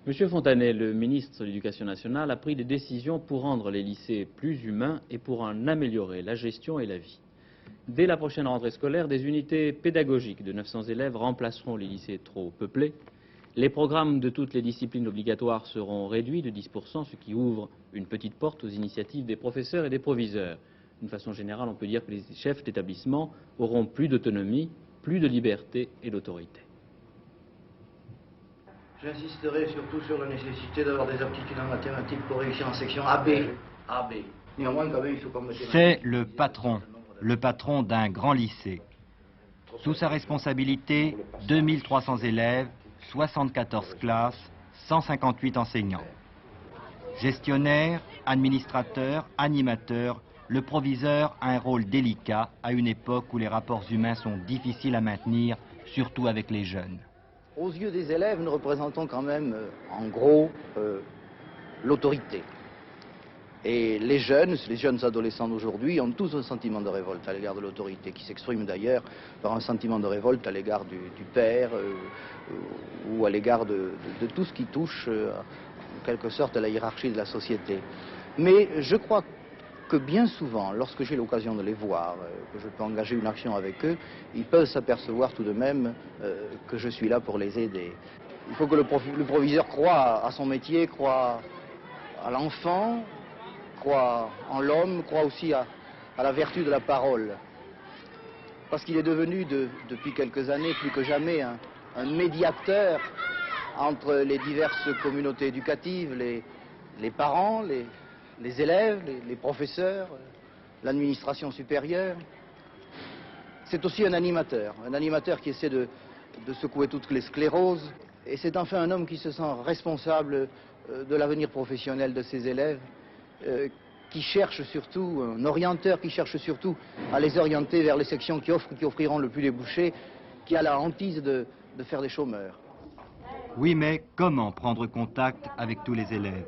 Monsieur Fontanet, le ministre de l'Éducation nationale, a pris des décisions pour rendre les lycées plus humains et pour en améliorer la gestion et la vie. Dès la prochaine rentrée scolaire, des unités pédagogiques de 900 élèves remplaceront les lycées trop peuplés. Les programmes de toutes les disciplines obligatoires seront réduits de 10%, ce qui ouvre une petite porte aux initiatives des professeurs et des proviseurs. D'une façon générale, on peut dire que les chefs d'établissement auront plus d'autonomie, plus de liberté et d'autorité. J'insisterai surtout sur la nécessité d'avoir des aptitudes en mathématiques pour réussir en section AB. Néanmoins, quand même, il faut qu'on mette... C'est le patron d'un grand lycée. Sous sa responsabilité, 2300 élèves, 74 classes, 158 enseignants. Gestionnaire, administrateur, animateur, le proviseur a un rôle délicat à une époque où les rapports humains sont difficiles à maintenir, surtout avec les jeunes. Aux yeux des élèves, nous représentons quand même, en gros, l'autorité. Et les jeunes adolescents d'aujourd'hui ont tous un sentiment de révolte à l'égard de l'autorité, qui s'exprime d'ailleurs par un sentiment de révolte à l'égard du père ou à l'égard de tout ce qui touche en quelque sorte à la hiérarchie de la société. Mais je crois que bien souvent, lorsque j'ai l'occasion de les voir, que je peux engager une action avec eux, ils peuvent s'apercevoir tout de même que je suis là pour les aider. Il faut que le proviseur croie à son métier, croie à l'enfant, croit en l'homme, croit aussi à la vertu de la parole. Parce qu'il est devenu, depuis quelques années, plus que jamais, un médiateur entre les diverses communautés éducatives, les parents, les élèves, les professeurs, l'administration supérieure. C'est aussi un animateur qui essaie de secouer toutes les scléroses. Et c'est enfin un homme qui se sent responsable de l'avenir professionnel de ses élèves, qui cherche surtout, un orienteur qui cherche surtout à les orienter vers les sections qui offriront le plus de débouchés, qui a la hantise de faire des chômeurs. Oui, mais comment prendre contact avec tous les élèves?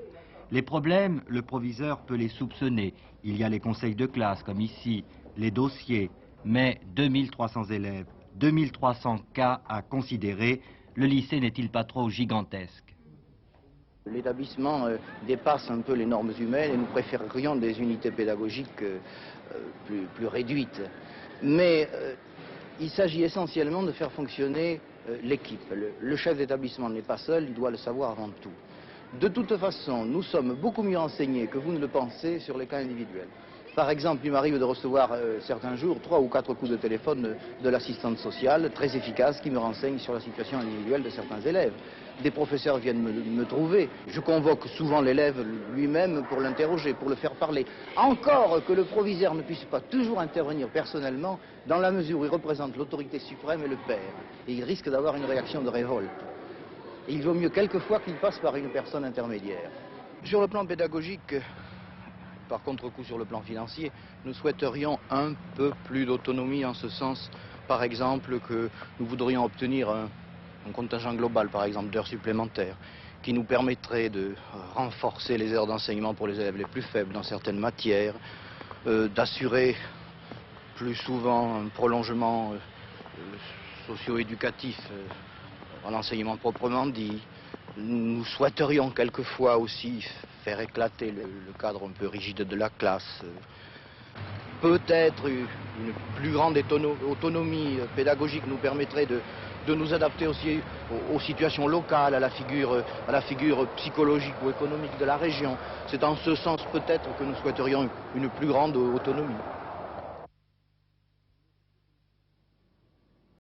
Les problèmes, le proviseur peut les soupçonner. Il y a les conseils de classe, comme ici, les dossiers, mais 2300 élèves, 2300 cas à considérer, le lycée n'est-il pas trop gigantesque? L'établissement dépasse un peu les normes humaines et nous préférerions des unités pédagogiques plus réduites. Mais il s'agit essentiellement de faire fonctionner l'équipe. Le chef d'établissement n'est pas seul, il doit le savoir avant tout. De toute façon, nous sommes beaucoup mieux renseignés que vous ne le pensez sur les cas individuels. Par exemple, il m'arrive de recevoir certains jours 3 ou 4 coups de téléphone de l'assistante sociale, très efficace, qui me renseigne sur la situation individuelle de certains élèves. Des professeurs viennent me trouver. Je convoque souvent l'élève lui-même pour l'interroger, pour le faire parler. Encore que le proviseur ne puisse pas toujours intervenir personnellement, dans la mesure où il représente l'autorité suprême et le père. Et il risque d'avoir une réaction de révolte. Et il vaut mieux quelquefois qu'il passe par une personne intermédiaire. Sur le plan pédagogique, par contre-coup sur le plan financier, nous souhaiterions un peu plus d'autonomie en ce sens, par exemple, que nous voudrions obtenir un contingent global, par exemple, d'heures supplémentaires, qui nous permettrait de renforcer les heures d'enseignement pour les élèves les plus faibles dans certaines matières, d'assurer plus souvent un prolongement socio-éducatif en enseignement proprement dit. Nous souhaiterions quelquefois aussi faire éclater le cadre un peu rigide de la classe. Peut-être une plus grande autonomie pédagogique nous permettrait de nous adapter aussi aux situations locales, à la figure psychologique ou économique de la région. C'est en ce sens peut-être que nous souhaiterions une plus grande autonomie.